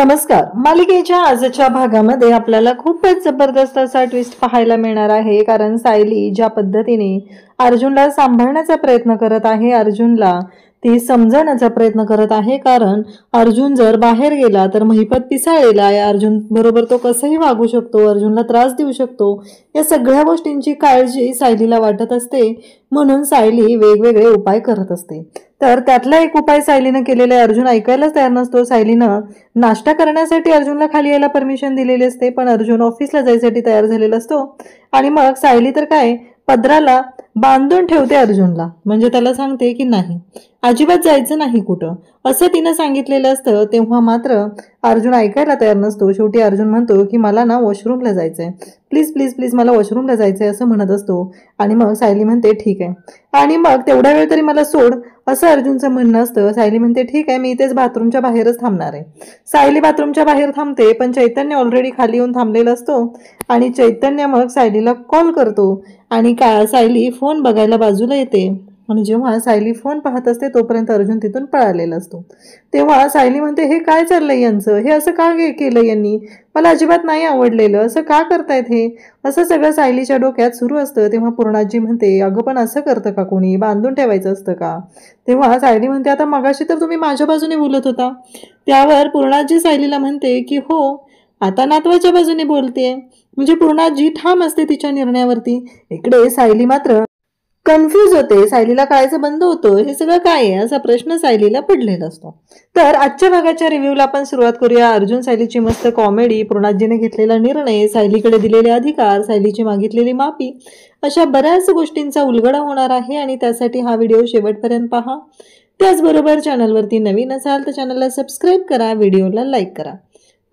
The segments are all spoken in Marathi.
नमस्कार. मालिकेच्या आजच्या भागामध्ये आपल्याला खूपच जबरदस्त असा ट्विस्ट पाहायला मिळणार आहे. कारण सायली ज्या पद्धतीने अर्जुनला सांभाळण्याचा प्रयत्न करत आहे, अर्जुनला ती समजवण्याचा प्रयत्न करत आहे. कारण अर्जुन जर बाहेर गेला तर महिपत पिसाळलेला आहे. अर्जुन बरोबर तो कसंही वागू शकतो, अर्जुनला त्रास देऊ शकतो. या सगळ्या गोष्टींची काळजी सायलीला वाटत असते, म्हणून सायली वेगवेगळे उपाय करत असते. तर त्यातला एक उपाय सायलीनं केलेला आहे. अर्जुन ऐकायलाच तयार नसतो. सायलीनं नाश्ता करण्यासाठी अर्जुनला खाली यायला परमिशन दिलेली असते, पण अर्जुन ऑफिसला जायसाठी तयार झालेला असतो. आणि मग सायली तर काय पदराला बांधून ठेवते अर्जुनला, म्हणजे त्याला सांगते की नाही, अजिबात जायचं नाही कुठं, असं तिनं सांगितलेलं असतं. तेव्हा मात्र अर्जुन ऐकायला तयार नसतो. शेवटी अर्जुन म्हणतो की मला ना वॉशरूमला जायचंय, प्लीज प्लीज प्लीज मला वॉशरूमला जायचंय असं म्हणत असतो. आणि मग सायली म्हणते ठीक आहे, आणि मग तेवढ्या वेळ तरी मला सोड असं अर्जुनचं म्हणणं असतं. सायली म्हणते ठीक आहे, मी इथेच बाथरूमच्या बाहेरच थांबणार आहे. सायली बाथरूमच्या बाहेर थांबते, पण चैतन्य ऑलरेडी खाली येऊन थांबलेला असतो. आणि चैतन्य मग सायलीला कॉल करतो आणि सायली फोन बघायला बाजूला येते. आणि जेव्हा सायली फोन पाहत असते तोपर्यंत अर्जुन तिथून पळालेला असतो. तेव्हा सायली म्हणते हे काय चाललंय यांचं, हे असं का केलं यांनी, मला अजिबात नाही आवडलेलं, असं का करतायत हे, असं सगळं सायलीच्या डोक्यात सुरू असतं. तेव्हा पूर्णाजी म्हणते अगं पण असं करतं का कोणी, बांधून ठेवायचं असतं का. तेव्हा सायली म्हणते आता मगाशी तर तुम्ही माझ्या बाजूने बोलत होता. त्यावर पूर्णाजी सायलीला म्हणते की हो, आता नातवाच्या बाजूने बोलते. म्हणजे पूर्णाजी ठाम असते तिच्या निर्णयावरती. इकडे सायली मात्र कन्फ्यूज होते. सायलीला कळायचं बंद होतं हे सगळं काय आहे, असा प्रश्न सायलीला पडलेला असतो. तर आजच्या भागाच्या रिव्ह्यूला आपण सुरुवात करूया. अर्जुन सायलीची मस्त कॉमेडी, पूर्णाजीने घेतलेला निर्णय, सायलीकडे दिलेले अधिकार, सायलीची मागितलेली माफी, अशा बऱ्याच गोष्टींचा उलगडा होणार आहे. आणि त्यासाठी हा व्हिडिओ शेवटपर्यंत पहा. त्याचबरोबर चॅनलवरती नवीन असाल तर चॅनलला सबस्क्राईब करा, व्हिडिओला लाईक करा.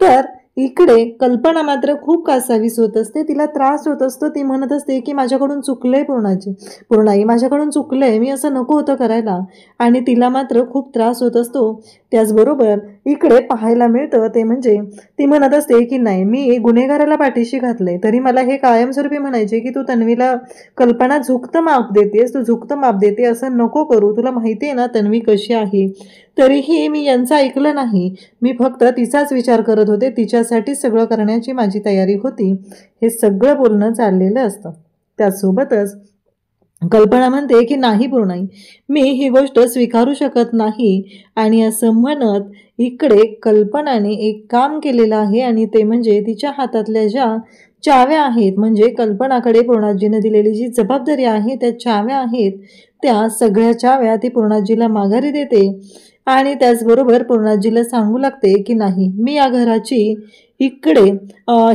तर इकडे कल्पना मात्र खूप कासावीस होत असते, तिला त्रास होत असतो. ती म्हणत असते की माझ्याकडून चुकलंय पूर्णाई माझ्याकडून चुकलंय, मी असं नको होतं करायला. आणि तिला मात्र खूप त्रास होत असतो. त्याचबरोबर इकडे पाहायला मिळतं ते म्हणजे ती म्हणत असते की नाही, मी गुन्हेगाराला पाठीशी घातलंय, तरी मला हे कायमस्वरूपी म्हणायचे की तू तन्वीला कल्पना झुकतं माप देतेस, तू झुकतं माप देते, असं नको करू, तुला माहिती आहे ना तन्वी कशी आहे. तरीही मी यांचं ऐकलं नाही, मी फक्त तिचाच विचार करत होते, तिच्यासाठी सगळं करण्याची माझी तयारी होती. हे सगळं बोलणं चाललेलं असतं. त्यासोबतच कल्पना म्हणते की नाही पूर्णाई, मी ही गोष्ट स्वीकारू शकत नाही. आणि असं म्हणत इकडे कल्पनाने एक काम केलेलं आहे, आणि ते म्हणजे तिच्या हातातल्या ज्या चाव्या आहेत, म्हणजे कल्पनाकडे पूर्णाजीने दिलेली जी जबाबदारी आहे, त्या चाव्या आहेत, त्या सगळ्या चाव्या ती पूर्णाजीला माघारी देते. आणि त्याचबरोबर पूर्णाजीला सांगू लागते की नाही, मी या घराची इकडे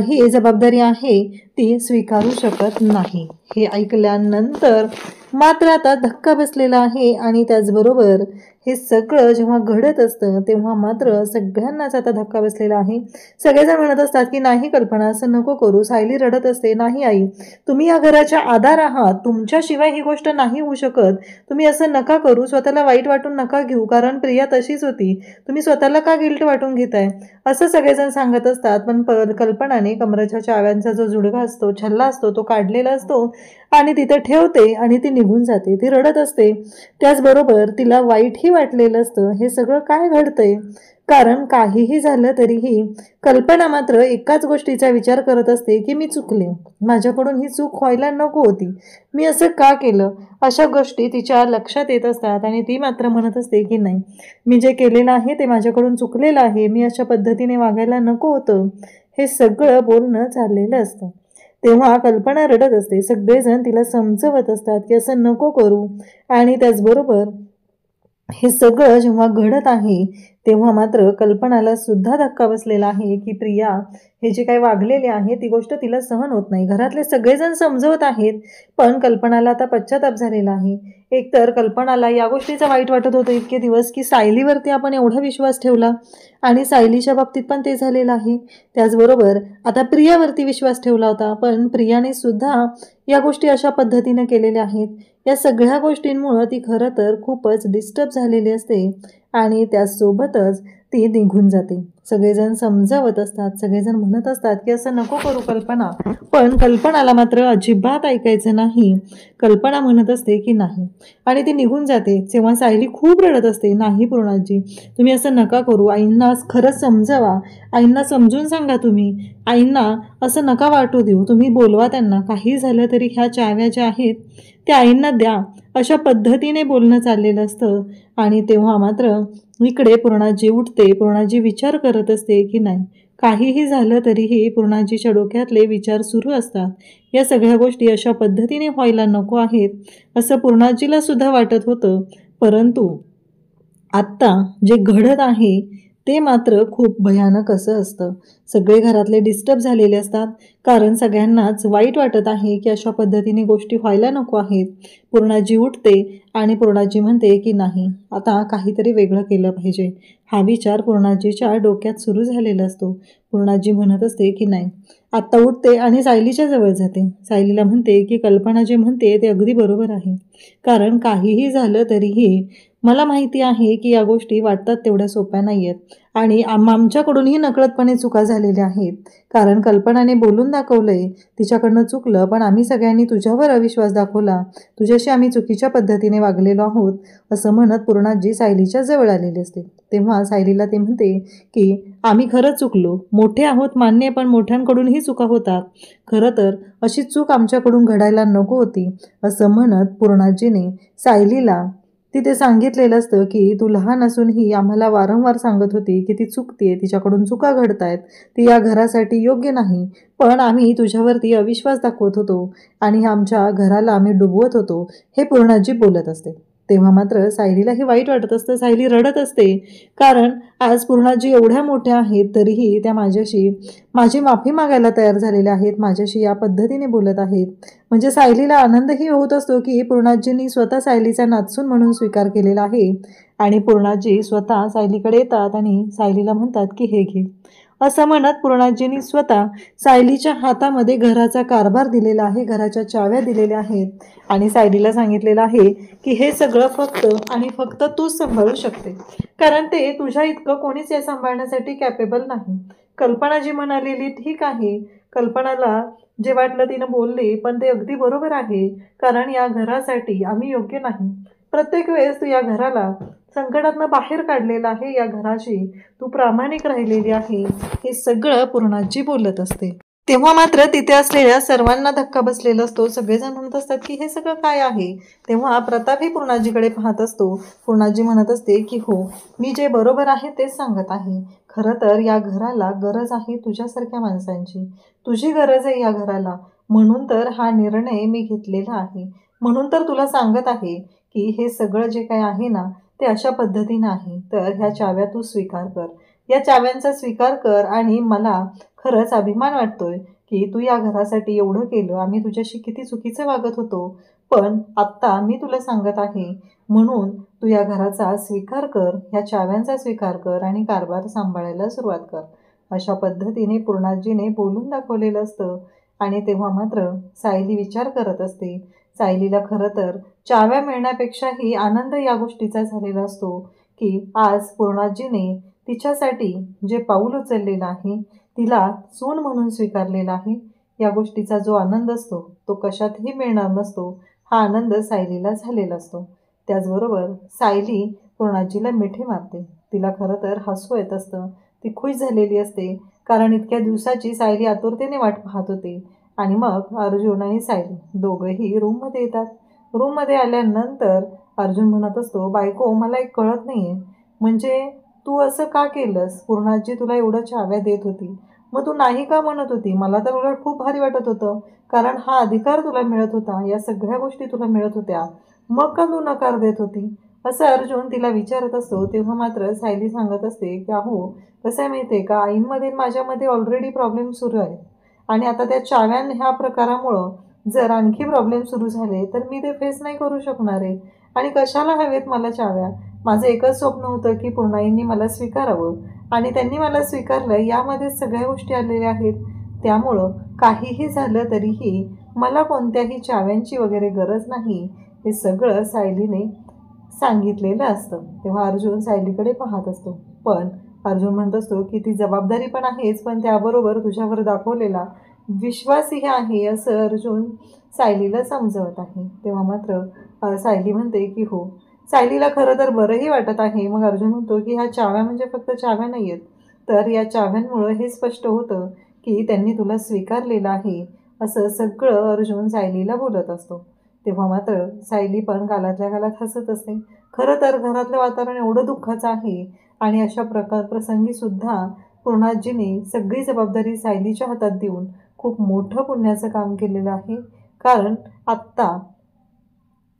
ही जबाबदारी आहे ती स्वीकारू शकत नाही. हे ऐकल्यानंतर मात्र आता धक्का बसलेला आहे. आणि त्याचबरोबर हे सगळं जेव्हा घडत असतं तेव्हा मात्र सगळ्यांनाच आता धक्का बसलेला आहे. सगळेजण म्हणत असतात की नाही कल्पना, असं नको करू. सायली रडत असते, नाही आई, तुम्ही या घराच्या आधार आहात, तुमच्याशिवाय ही गोष्ट नाही होऊ शकत, तुम्ही असं नका करू, स्वतःला वाईट वाटून नका घेऊ, कारण प्रिया तशीच होती, तुम्ही स्वतःला का गिल्ट वाटून घेताय, असं सगळेजण सांगत असतात. पण कल्पनाने कमरेच्या चाव्यांचा जो जुडगा असतो, छल्ला असतो, तो काढलेला असतो आणि तिथे ठेवते आणि ती निघून जाते. ती रडत असते. त्याचबरोबर तिला वाईटही वाटलेलं असतं, हे सगळं काय घडतंय. कारण काहीही झालं तरीही कल्पना मात्र एकाच गोष्टीचा विचार करत असते की मी चुकले, माझ्याकडून ही चूक व्हायला नको होती, मी असं का केलं, अशा गोष्टी तिच्या लक्षात येत असतात. आणि ती मात्र म्हणत असते की नाही, मी जे केलेलं आहे ते माझ्याकडून चुकलेलं आहे, मी अशा पद्धतीने वागायला नको होतं. हे सगळं बोलणं चाललेलं असतं. तेव्हा कल्पना रडत असते. सगळेजण तिला समजवत असतात की असं नको करू. आणि त्याचबरोबर हे सगळं जेव्हा घडत आहे तेव्हा मात्र कल्पनाला सुद्धा धक्का बसलेला आहे की प्रिया हे जे काही वागलेले आहे ती गोष्ट तिला सहन होत नाही. घरातले सगळेजण समजवत आहेत, पण कल्पनाला आता पश्चाताप झालेला आहे. एकतर कल्पनाला या गोष्टीचं वाईट वाटत होतं इतके दिवस की सायलीवरती आपण एवढा विश्वास ठेवला, आणि सायलीच्या बाबतीत पण ते झालेलं आहे. त्याचबरोबर आता प्रियावरती विश्वास ठेवला होता, पण प्रियाने सुद्धा या गोष्टी अशा पद्धतीने केलेल्या आहेत. या सगळ्या गोष्टींमुळं ती खरं तर खूपच डिस्टर्ब झालेली असते. आणि त्यासोबतच ती निघून जाते. सगळेजण समजावत असतात, सगळेजण म्हणत असतात की असं नको करू कल्पना, पण कल्पनाला मात्र अजिबात ऐकायचं नाही. कल्पना म्हणत असते की नाही आणि ती निघून जाते. तेव्हा सायली खूप रडत असते, नाही पूर्णाजी तुम्ही असं नका करू, आईंना खरंच समजावा, आईंना समजून सांगा, तुम्ही आईंना असं नका वाटू देऊ, तुम्ही बोलवा त्यांना, काही झालं तरी ह्या चाव्या ज्या आहेत त्या आईंना द्या, अशा पद्धतीने बोलणं चाललेलं असतं. आणि तेव्हा मात्र इकडे पूर्णाजी उठते. पूर्णाजी विचार करत असते की नाही, काहीही झालं तरीही पूर्णाजीच्या डोक्यातले विचार सुरू असतात, या सगळ्या गोष्टी अशा पद्धतीने व्हायला नको आहेत असं पूर्णाजीला सुद्धा वाटत होतं. परंतु आत्ता जे घडत आहे ते मात्र खूप भयानक असं असतं. सगळे घरातले डिस्टर्ब झालेले असतात, कारण सगळ्यांनाच वाईट वाटत आहे की अशा पद्धतीने गोष्टी व्हायला नको आहेत. पूर्णाजी उठते आणि पूर्णाजी म्हणते की नाही, आता काहीतरी वेगळं केलं पाहिजे. हा विचार पूर्णाजीच्या डोक्यात सुरू झालेला असतो. पूर्णाजी म्हणत असते की नाही, आत्ता उठते आणि सायलीच्या जवळ जाते. सायलीला म्हणते की कल्पना जे म्हणते ते अगदी बरोबर आहे, कारण काहीही झालं तरीही मला माहिती आहे की या गोष्टी वाटतात तेवढ्या सोप्या नाही आहेत आणि आमच्याकडूनही नकळतपणे चुका झालेल्या आहेत. कारण कल्पनाने बोलून दाखवलंय, तिच्याकडनं चुकलं, पण आम्ही सगळ्यांनी तुझ्यावर अविश्वास दाखवला, तुझ्याशी आम्ही चुकीच्या पद्धतीने वागलेलो आहोत असं म्हणत पूर्णाजी सायलीच्या जवळ आलेली असते. तेव्हा सायलीला ते म्हणते की आम्ही खरंच चुकलो, मोठे आहोत मान्य, पण मोठ्यांकडूनही चुका होतात, खरं तर अशी चूक आमच्याकडून घडायला नको होती असं म्हणत पूर्णाजीने सायलीला तिथे सांगितलेलं असतं की तू लहान असूनही आम्हाला वारंवार सांगत होती की ती चुकते, तिच्याकडून चुका घडतायत, ती या घरासाठी योग्य नाही, पण आम्ही तुझ्यावरती अविश्वास दाखवत होतो आणि आमच्या घराला आम्ही डुबवत होतो, हे पूर्णाजी बोलत असते. तेव्हा मात्र सायलीलाही वाईट वाटत असतं. सायली रडत असते, कारण आज पूर्णाजी एवढ्या मोठ्या आहेत तरीही त्या माझी माफी मागायला तयार झालेल्या आहेत, माझ्याशी या पद्धतीने बोलत आहेत. म्हणजे सायलीला आनंदही होत असतो की पूर्णाजींनी स्वतः सायलीचा नातसून म्हणून स्वीकार केलेला आहे. आणि पूर्णाजी स्वतः सायलीकडे येतात आणि सायलीला म्हणतात की हे घे, असं म्हणत पूर्णाजींनी स्वतः सायलीच्या हातामध्ये घराचा कारभार दिलेला आहे, घराच्या चाव्या दिलेल्या आहेत आणि सायलीला सांगितलेलं आहे की हे सगळं फक्त आणि फक्त तूच सांभाळू शकते, कारण ते तुझ्या इतकं कोणीच हे सांभाळण्यासाठी कॅपेबल नाही. कल्पना जी म्हणालेली ठीक आहे, कल्पनाला जे वाटलं तिनं बोलले, पण ते अगदी बरोबर आहे, कारण या घरासाठी आम्ही योग्य नाही. प्रत्येक वेळेस तू या घराला संकटातनं बाहेर काढलेलं आहे, या घराशी तू प्रामाणिक राहिलेली आहे, हे सगळं पूर्णाजी बोलत असते. तेव्हा मात्र तिथे असलेल्या सर्वांना धक्का बसलेला असतो. सगळेजण म्हणत असतात की हे सगळं काय आहे. तेव्हा प्रतापही पूर्णाजीकडे पाहत असतो. पूर्णाजी म्हणत असते की हो, मी जे बरोबर आहे तेच सांगत आहे. खरं तर या घराला गरज आहे तुझ्यासारख्या माणसांची, तुझी गरज आहे या घराला, म्हणून तर हा निर्णय मी घेतलेला आहे. म्हणून तर तुला सांगत आहे की हे सगळं जे काय आहे ना ते अशा पद्धतीनं आहे, तर ह्या चाव्या तू स्वीकार कर, या चाव्यांचा स्वीकार कर. आणि मला खरंच अभिमान वाटतोय की तू या घरासाठी एवढं केलं, आम्ही तुझ्याशी किती चुकीचं वागत होतो, पण आत्ता मी तुला सांगत आहे म्हणून तू या घराचा स्वीकार कर, ह्या चाव्यांचा स्वीकार कर आणि कारभार सांभाळायला सुरुवात कर, अशा पद्धतीने पूर्णाजीने बोलून दाखवलेलं असतं. आणि तेव्हा मात्र सायली विचार करत असते. सायलीला खरं तर चाव्या मिळण्यापेक्षाही आनंद या गोष्टीचा झालेला असतो की आज पूर्णाजीने तिच्यासाठी जे पाऊल उचललेलं आहे, तिला सून म्हणून स्वीकारलेला आहे, या गोष्टीचा जो आनंद असतो तो कशातही मिळणार नसतो. हा आनंद सायलीला झालेला असतो. त्याचबरोबर सायली पूर्णाजीला मिठी मारते. तिला खरं तर हसू येत असतं, ती खुश झालेली असते, कारण इतक्या दिवसाची सायली आतुरतेने वाट पाहत होती. आणि मग अर्जुन आणि सायली दोघंही रूममध्ये येतात. रूममध्ये आल्यानंतर अर्जुन म्हणत असतो, बायको मला एक कळत नाही आहे, म्हणजे तू असं का केलंस, पूर्णाजी तुला एवढं चाव्या देत होती, मग तू नाही का म्हणत होती, मला तर उलट खूप भारी वाटत होतं, कारण हा अधिकार तुला मिळत होता, या सगळ्या गोष्टी तुला मिळत होत्या, मग का तू नकार देत होती, असं अर्जुन तिला विचारत असतो. तेव्हा मात्र सायली सांगत असते की अहो कसं आहे माहिती आहे का, आईंमध्ये माझ्यामध्ये ऑलरेडी प्रॉब्लेम सुरू आहे आणि आता त्या चाव्या ह्या प्रकारामुळं जर आणखी प्रॉब्लेम सुरू झाले तर मी ते फेस नाही करू शकणार आहे. आणि कशाला हवेत मला चाव्या, माझं एकच स्वप्न होतं की पूर्णाईंनी मला स्वीकारावं आणि त्यांनी मला स्वीकारलं, यामध्ये सगळ्या गोष्टी आलेल्या आहेत. त्यामुळं काहीही झालं तरीही मला कोणत्याही चाव्यांची वगैरे गरज नाही, हे सगळं सायलीने सांगितलेलं असतं. तेव्हा अर्जुन सायलीकडे पाहत असतो, पण अर्जुन म्हणत असतो की ती जबाबदारी पण आहेच, पण त्याबरोबर तुझ्यावर दाखवलेला विश्वासही आहे असं अर्जुन सायलीला समजवत आहे. तेव्हा मात्र सायली म्हणते की हो. सायलीला खरं तर बरंही वाटत आहे. मग अर्जुन म्हणतो की ह्या चाव्या म्हणजे फक्त चाव्या नाही आहेत, तर या चाव्यांमुळं हे स्पष्ट होतं की त्यांनी तुला स्वीकारलेलं आहे, असं सगळं अर्जुन सायलीला बोलत असतो. तेव्हा मात्र सायली पण गालातल्या गालात हसत असते. खरं तर घरातलं वातावरण एवढं दुःखाचं आहे आणि अशा प्रसंगीसुद्धा पूर्णाजीने सगळी जबाबदारी सायलीच्या हातात देऊन खूप मोठं पुण्याचं काम केलेलं आहे. कारण आत्ता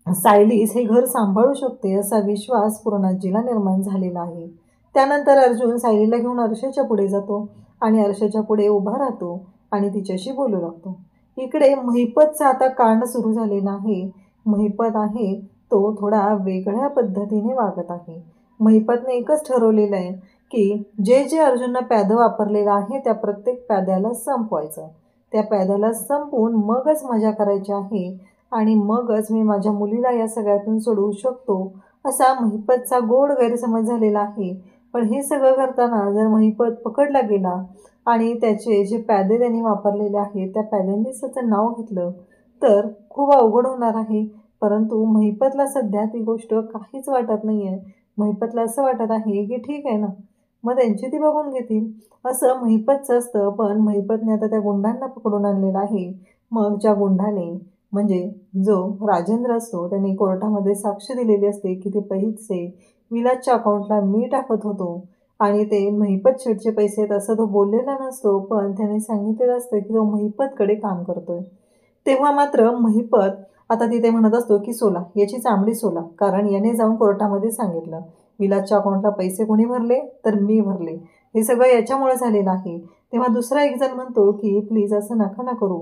सायलीच हे घर सांभाळू शकते असा विश्वास पूर्णाजीला निर्माण झालेला आहे. त्यानंतर अर्जुन सायलीला घेऊन अर्षाच्या पुढे जातो आणि अर्षाच्या पुढे उभा राहतो आणि तिच्याशी बोलू लागतो. इकडे महिपतचा आता कांड सुरू झालेला आहे. महिपत आहे तो थोडा वेगळ्या पद्धतीने वागत आहे. महिपतने एकच ठरवलेलं आहे की जे जे अर्जुननं प्यादं वापरलेलं आहे त्या प्रत्येक प्याद्याला संपवायचं. त्या प्याद्याला संपवून मगच मजा करायची आहे आणि मगच मी माझ्या मुलीला या सगळ्यातून सोडवू शकतो असा महिपतचा गोड गैरसमज झालेला आहे. पण हे सगळं करताना जर महिपत पकडला गेला आणि त्याचे जे प्यादे त्यांनी वापरलेले आहेत त्या प्याद्यांनीच त्याचं नाव घेतलं तर खूप अवघड होणार आहे. परंतु महिपतला सध्या ती गोष्ट काहीच वाटत नाही आहे. महिपतला असं वाटत आहे की ठीक आहे ना, मग त्यांची ती बघून घेतील असं महिपतचं असतं. पण महिपतने आता त्या गुंडांना पकडून आणलेलं आहे. मग ज्या गुंडाने म्हणजे जो राजेंद्र असतो त्यांनी कोर्टामध्ये साक्ष दिलेली असते की ते पैसे विलासच्या अकाउंटला मी टाकत होतो आणि ते महिपत शेठचे पैसे आहेत असं तो बोललेला नसतो, पण त्याने सांगितलेलं असतं की तो महिपतकडे काम करतोय. तेव्हा मात्र महिपत आता तिथे म्हणत असतो की सोला, याची चांबडी सोला, कारण याने जाऊन कोर्टामध्ये सांगितलं विलासच्या अकाउंटला पैसे कोणी भरले तर मी भरले, हे सगळं याच्यामुळे झालेलं आहे. तेव्हा दुसरा एक जण म्हणतो की प्लीज असं नका ना करू,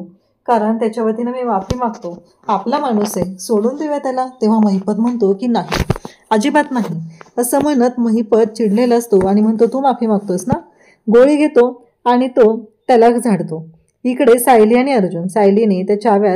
कारण त्याच्या वतीनं मी माफी मागतो, आपला माणूस आहे, सोडून देऊया त्याला. तेव्हा महिपत म्हणतो की नाही, अजिबात नाही. असं म्हणत महिपत चिडलेला असतो आणि म्हणतो तू माफी मागतोस ना. गोळी घेतो आणि तो त्याला झाडतो. इकडे सायली आणि अर्जुन, सायलीने त्या चाव्या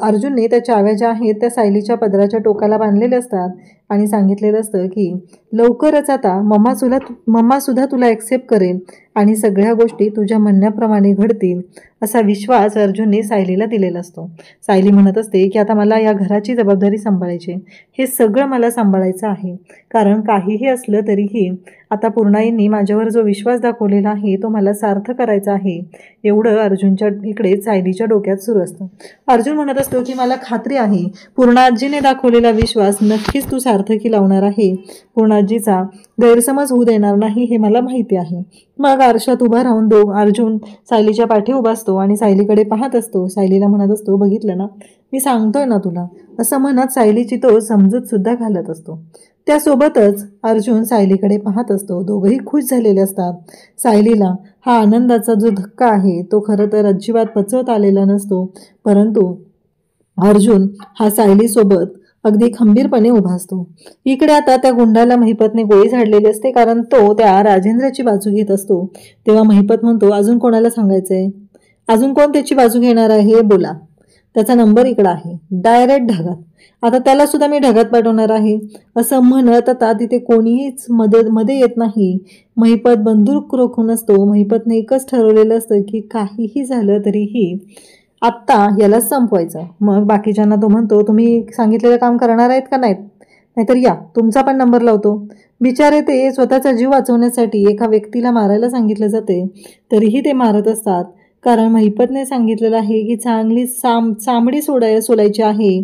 अर्जुनने त्या चाव्या ज्या आहेत त्या सायलीच्या पदराच्या टोकाला बांधलेल्या असतात आणि सांगितलेलं असतं की लवकरच आता मम्मासुद्धा तुला ॲक्सेप्ट करेल आणि सगळ्या गोष्टी तुझ्या म्हणण्याप्रमाणे घडतील असा विश्वास अर्जुनने सायलीला दिलेला असतो. सायली म्हणत असते की आता मला या घराची जबाबदारी सांभाळायची, हे सगळं मला सांभाळायचं आहे, कारण काहीही असलं तरीही आता पूर्णाईंनी माझ्यावर जो विश्वास दाखवलेला आहे तो मला सार्थ करायचा आहे, एवढं अर्जुनच्या इकडे सायलीच्या डोक्यात सुरू असतं. अर्जुन म्हणत असतो की मला खात्री आहे पूर्णाजीने दाखवलेला विश्वास नक्कीच तू सार्थकी लावणार आहे, पूर्णाजीचा गैरसमज होऊ देणार नाही हे मला माहिती आहे. मग आरशात उभा राहून अर्जुन सायलीच्या पाठी उभा असतो आणि सायलीकडे पाहत असतो. सायलीला म्हणत असतो बघितलं ना, मी सांगतोय ना तुला, असं म्हणत सायलीची तो समजूतसुद्धा घालत असतो. त्यासोबतच अर्जुन सायलीकडे पाहत असतो. दोघंही खुश झालेले असतात. सायलीला हा आनंदाचा जो धक्का आहे तो खरं तर अजिबात पचवता आलेला नसतो, परंतु अर्जुन हा सायलीसोबत अगदी खंबीरपणे उभा असतो. इकडे आता त्या गुंडाला महिपतने गोळी झाडलेली असते, कारण तो त्या राजेंद्राची बाजू घेत असतो. तेव्हा महिपत म्हणतो अजून कोणाला सांगायचंय, अजून कोण त्याची बाजू घेणार आहे बोला, त्याचा नंबर इकडं आहे, डायरेक्ट ढगात, आता त्याला सुद्धा मी ढगात पाठवणार आहे. असं म्हणत आता तिथे कोणीहीच मध्ये येत नाही. महिपत बंदूक रोखून असतो. महिपतने एकच ठरवलेलं असतं की काहीही झालं तरीही आत्ता याला संपवायचं. मग बाकीच्यांना तो म्हणतो तुम्ही सांगितलेलं काम करणार आहेत का नाहीत, नाहीतर या तुमचा पण नंबर लावतो. बिचारे ते स्वतःचा जीव वाचवण्यासाठी एका व्यक्तीला मारायला सांगितलं जाते तरीही ते मारत असतात, कारण महिपतने सांगितलेलं आहे की चांगली चांबडी सोलायची आहे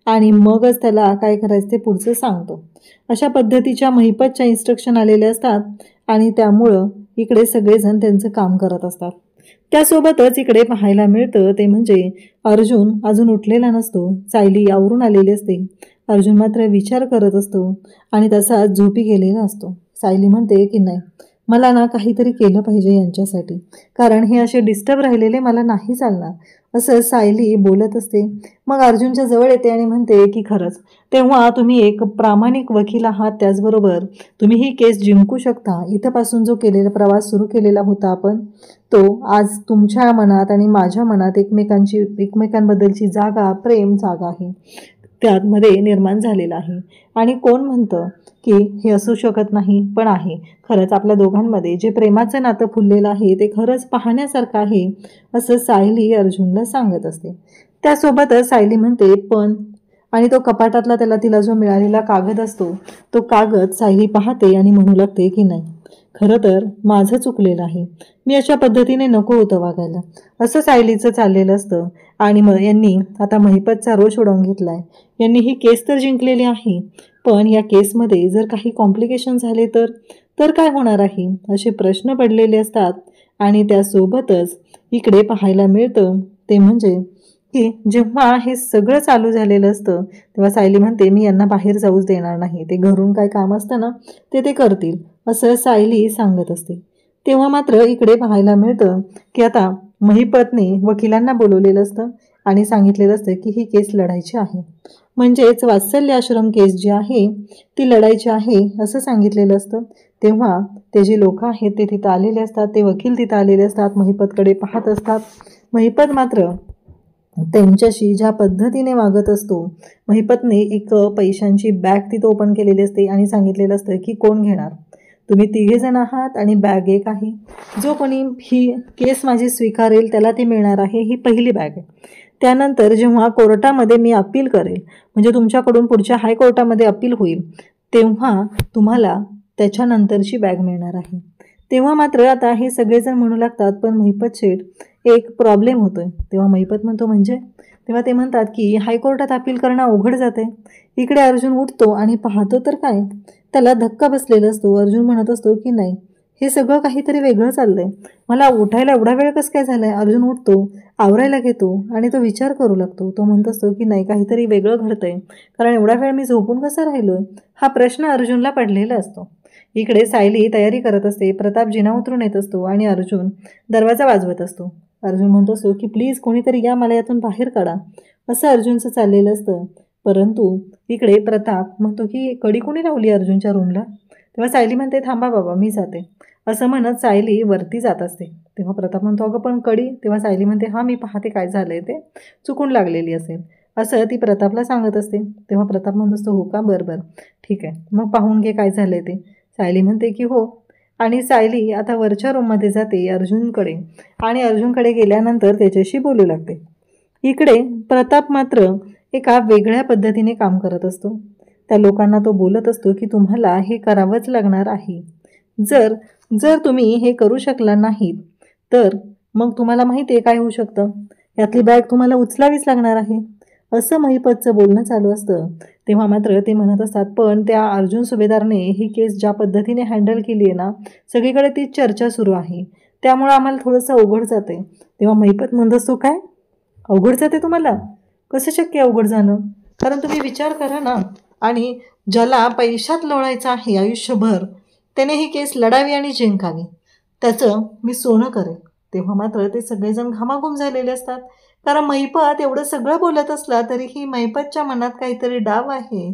आणि मगच त्याला काय करायचं ते पुढचं सांगतो. अशा पद्धतीच्या महिपतच्या इन्स्ट्रक्शन आलेले असतात आणि त्यामुळं इकडे सगळेजण त्यांचं काम करत असतात. त्यासोबतच इकडे पाहायला मिळतं ते म्हणजे अर्जुन अजून उठलेला नसतो. सायली आवरून आलेली असते. अर्जुन मात्र विचार करत असतो आणि तसाच झोपी गेलेला असतो. सायली म्हणते की नाही, मला ना काहीतरी केलं पाहिजे यांच्यासाठी, कारण हे असे डिस्टर्ब राहिलेले मला नाही चालणार, असं सायली बोलत असते. मग अर्जुनच्या जवळ येते आणि म्हणते की खरंच तेव्हा तुम्ही एक प्रामाणिक वकील आहात, त्याचबरोबर तुम्ही ही केस जिंकू शकता. इथंपासून जो केलेला प्रवास सुरू केलेला होता आपण, तो आज तुमच्या मनात आणि माझ्या मनात एकमेकांबद्दलची जागा, प्रेम जागा आहे. त्यामध्ये निर्माण झालेला आहे. आणि कोण म्हणतं की हे असू शकत नाही, पण आहे. खरंच आपल्या दोघांमध्ये जे प्रेमाचं नातं फुललेलं आहे ते खरंच पाहण्यासारखं आहे, असं सायली अर्जुनला सांगत असते. त्यासोबतच सायली म्हणते पण, आणि तो कपाटातला तिला जो मिळालेला कागद असतो तो कागद सायली पाहते आणि म्हणू लागते की नाही, खरं तर माझं चुकलेलं आहे, मी अशा पद्धतीने नको होतं वागायला, असं सायलीचं चाललेलं असतं. आणि मग यांनी आता महिपतचा रोष उडवून घेतलाय. यांनी ही केस तर जिंकलेली आहे, पण या केसमध्ये जर काही कॉम्प्लिकेशन झाले तर काय होणार आहे, असे प्रश्न पडलेले असतात. आणि त्यासोबतच इकडे पाहायला मिळतं ते म्हणजे की जेव्हा हे सगळं चालू झालेलं असतं तेव्हा सायली म्हणते मी यांना बाहेर जाऊच देणार नाही, ते घरून काय काम असतं ना ते करतील, असं सायली सांगत असते. तेव्हा मात्र इकडे पाहायला मिळतं की आता महिपतने वकिलांना बोलवलेलं असतं आणि सांगितलेलं असतं की ही केस लढायची आहे, म्हणजेच वात्सल्य आश्रम केस जी आहे ती लढायची आहे असं सांगितलेलं असतं. तेव्हा ते जे लोक आहेत ते तिथं आलेले असतात, ते वकील तिथं आलेले असतात, महिपतकडे पाहत असतात. महिपत मात्र त्यांच्याशी ज्या पद्धतीने वागत असतो, महिपतने एक पैशांची बॅग तिथं ओपन केलेली असते आणि सांगितलेलं असतं की कोण घेणार, तुम्ही 3 जण आहात आणि बॅग एक आहे, जो कोणी ही केस माझी स्वीकारेल त्याला ती मिळणार आहे, ही पहिली बॅग आहे. त्यानंतर जेव्हा कोर्टामध्ये मी अपील करेल, म्हणजे तुमच्याकडून पुढच्या हायकोर्टामध्ये अपील होईल, तेव्हा तुम्हाला त्याच्यानंतरची बॅग मिळणार आहे. तेव्हा मात्र आता हे सगळेजण म्हणू लागतात पण महिपत शेठ एक प्रॉब्लेम होतोय. तेव्हा महिपत म्हणतो म्हणजे, तेव्हा ते म्हणतात की हायकोर्टात अपील करणं अवघड जाते. इकडे अर्जुन उठतो आणि पाहतो तर काय, त्याला धक्का बसलेला असतो. अर्जुन म्हणत असतो की नाही, हे सगळं काहीतरी वेगळं चाललंय, मला उठायला एवढा वेळ कसं काय झालाय. अर्जुन उठतो, आवरायला घेतो आणि तो विचार करू लागतो. तो म्हणत असतो की नाही, काहीतरी वेगळं घडतंय, कारण एवढा वेळ मी झोपून कसा राहिलोय, हा प्रश्न अर्जुनला पडलेला असतो. इकडे सायली तयारी करत असते, प्रताप जिना उतरून येत असतो आणि अर्जुन दरवाजा वाजवत असतो. अर्जुन म्हणतो असतो की प्लीज कोणीतरी या, मला यातून बाहेर काढा, असं अर्जुनचं चाललेलं असतं. परंतु इकडे प्रताप म्हणतो की कडी कोणी लावली अर्जुनच्या रूमला. तेव्हा सायली म्हणते थांबा बाबा मी जाते, असं म्हणत सायली वरती जात असते. तेव्हा प्रताप म्हणतो अगं पण कडी. तेव्हा सायली म्हणते हां मी पाहते काय झालंय, ते चुकून लागलेली असेल, असं ती प्रतापला सांगत असते. तेव्हा प्रताप म्हणत असतो हो का, बरं ठीक आहे, मग पाहून घे काय झालंय ते. सायली म्हणते की हो. आणि सायली आता वरच्या रूममध्ये जाते अर्जुनकडे आणि अर्जुनकडे गेल्यानंतर त्याच्याशी बोलू लागते. इकडे प्रताप मात्र एका वेगळ्या पद्धतीने काम करत असतो. त्या लोकांना तो बोलत असतो की तुम्हाला हे करावंच लागणार आहे, जर जर तुम्ही हे करू शकला नाहीत तर मग तुम्हाला माहिती आहे काय होऊ शकतं, यातली बॅग तुम्हाला उचलावीच लागणार आहे, असं महिपतचं बोलणं चालू असतं. तेव्हा मात्र ते म्हणत असतात पण त्या अर्जुन सुभेदारने ही केस ज्या पद्धतीने हँडल केली आहे ना, सगळीकडे तीच चर्चा सुरू आहे, त्यामुळं आम्हाला थोडंसं अवघड जाते. तेव्हा महिपत म्हणत असतो काय अवघड जाते तुम्हाला, कसं शक्य अवघड जाणं, कारण तुम्ही विचार करा ना, आणि ज्याला पैशात लोळायचं आहे आयुष्यभर त्याने ही केस लढावी आणि जिंकावी, त्याचं मी सोनं करेल. तेव्हा मात्र ते सगळेजण घामाघूम झालेले असतात, कारण महिपत एवढं सगळं बोलत असला तरीही महिपतच्या मनात काहीतरी डाव आहे,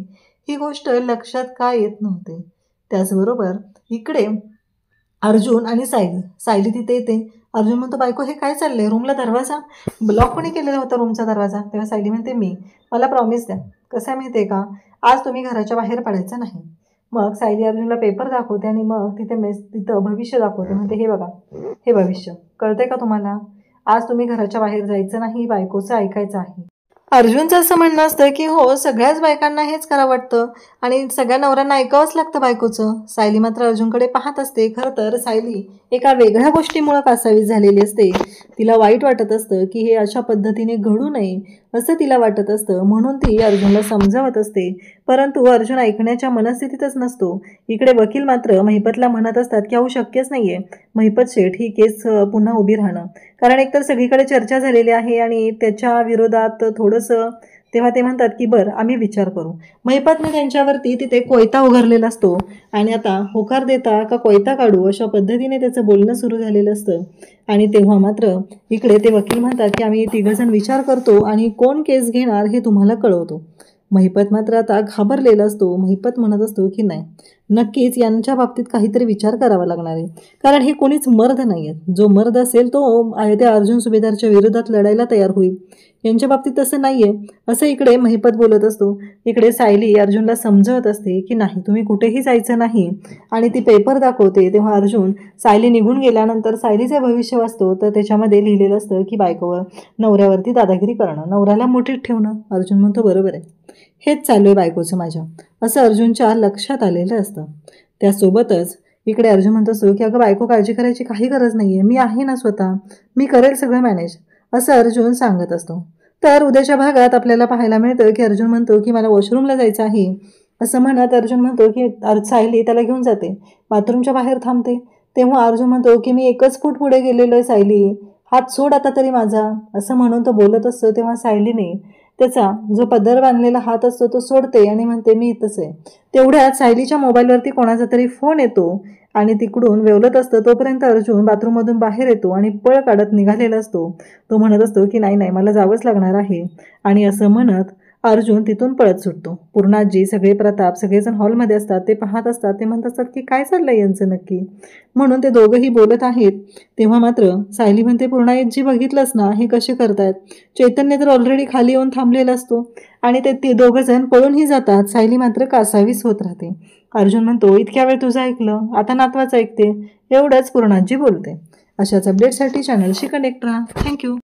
ही गोष्ट लक्षात का येत नव्हते. त्याचबरोबर इकडे अर्जुन आणि सायली तिथे येते. अर्जुन म्हणतो बायको हे काय चाललंय, रूमला दरवाजा ब्लॉक कोणी केलेला होता रूमचा दरवाजा. तेव्हा सायली म्हणते मी, मला प्रॉमिस द्या, कसं आहे माहिती आहे का, आज तुम्ही घराच्या बाहेर पडायचं नाही. मग सायली अर्जुनला पेपर दाखवते आणि मग तिथं भविष्य दाखवते. म्हणते हे बघा, हे भविष्य कळतंय का तुम्हाला, आज तुम्ही घराच्या बाहेर जायचं नाही, बायकोचं ऐकायचं आहे. अर्जुनचं असं म्हणणं असतं की हो सगळ्याच बायकांना हेच करावं वाटतं आणि सगळ्या नवऱ्यांना ऐकावंच लागतं बायकोचं. सायली मात्र अर्जुनकडे पाहत असते. खरं तर सायली एका वेगळ्या गोष्टीमुळं कासावीस झालेली असते. तिला वाईट वाटत असतं की हे अशा पद्धतीने घडू नये असं तिला वाटत असतं, म्हणून ती अर्जुनला समजावत असते. परंतु अर्जुन ऐकण्याच्या मनस्थितीतच नसतो. इकडे वकील मात्र महिपतला म्हणत असतात की अहो शक्यच नाही आहे महिपत शेठ ही केस पुन्हा उभी राहणं, कारण एकतर सगळीकडे चर्चा झालेली आहे आणि त्याच्या विरोधात थोडंसं. तेव्हा ते म्हणतात की बरं आम्ही विचार करू. महिपतने त्यांच्यावरती तिथे कोयता उघडलेला असतो आणि आता होकार देता का कोयता काढू अशा पद्धतीने त्याचं बोलणं सुरू झालेलं असतं. आणि तेव्हा मात्र इकडे ते वकील म्हणतात की आम्ही 3 जण विचार करतो आणि कोण केस घेणार हे तुम्हाला कळवतो. महिपत मात्र आता घाबरलेला असतो. महिपत म्हणत असतो की नाही, नक्कीच यांच्या बाबतीत काहीतरी विचार करावा लागणार आहे, कारण हे कोणीच मर्द नाही आहेत. जो मर्द असेल तो त्या अर्जुन सुभेदारच्या विरोधात लढायला तयार होईल. यांच्या बाबतीत तसं नाही आहे असं इकडे महिपत बोलत असतो. इकडे सायली अर्जुनला समजवत असते की नाही, तुम्ही कुठेही जायचं नाही. आणि ती पेपर दाखवते तेव्हा अर्जुन सायली निघून गेल्यानंतर सायलीचे भविष्य वाचतो. तर त्याच्यामध्ये लिहिलेलं असतं की बायकोवर नवऱ्यावरती दादागिरी करणं, नवऱ्याला मुठीत ठेवणं. अर्जुन म्हणतो बरोबर आहे, हेच चालू आहे बायकोचं माझ्या, असं अर्जुनच्या लक्षात आलेलं असतं. त्यासोबतच इकडे अर्जुन म्हणत असतो की अगं बायको, काळजी करायची काही गरज नाही आहे, मी आहे ना स्वतः, मी करेल सगळं मॅनेज, असं अर्जुन सांगत असतो. तर उद्याच्या भागात आपल्याला पाहायला मिळतं की अर्जुन म्हणतो की मला वॉशरूमला जायचं आहे. असं म्हणत अर्जुन म्हणतो की सायली त्याला घेऊन जाते, बाथरूमच्या बाहेर थांबते. तेव्हा अर्जुन म्हणतो की मी 1 फूट पुढे गेलेलो आहे सायली, हात सोड आता तरी माझा, असं म्हणून तो बोलत असतो. तेव्हा सायलीने त्याचा जो पदर बांधलेला हात असतो तो सोडते आणि म्हणते मी इथंच आहे. तेवढ्यात सायलीच्या मोबाईलवरती कोणाचा तरी फोन येतो आणि तिकडून वेवलत असतं. तोपर्यंत अर्जुन बाथरूममधून बाहेर येतो आणि पळ काढत निघालेला असतो. तो म्हणत असतो की नाही मला जावंच लागणार आहे. आणि असं म्हणत अर्जुन तिथून पळत सुटतो. पूर्णाजी, सगळे प्रताप, सगळेजण हॉलमध्ये असतात. ते पाहत असतात. ते म्हणत असतात की काय चाललंय यांचं नक्की, म्हणून ते दोघंही बोलत आहेत. तेव्हा मात्र सायली म्हणते पूर्णाजी बघितलंच ना हे कसे करतायत. चैतन्य तर ऑलरेडी खाली येऊन थांबलेला असतो आणि ते दोघंजण पळूनही जातात. सायली मात्र कासावीस होत राहते. अर्जुन म्हणतो इतक्या वेळ तुझं ऐकलं, आता नातवाचं ऐकते, एवढंच पूर्णाजी बोलते. अशाच अपडेटसाठी चॅनलशी कनेक्ट राहा. थँक्यू.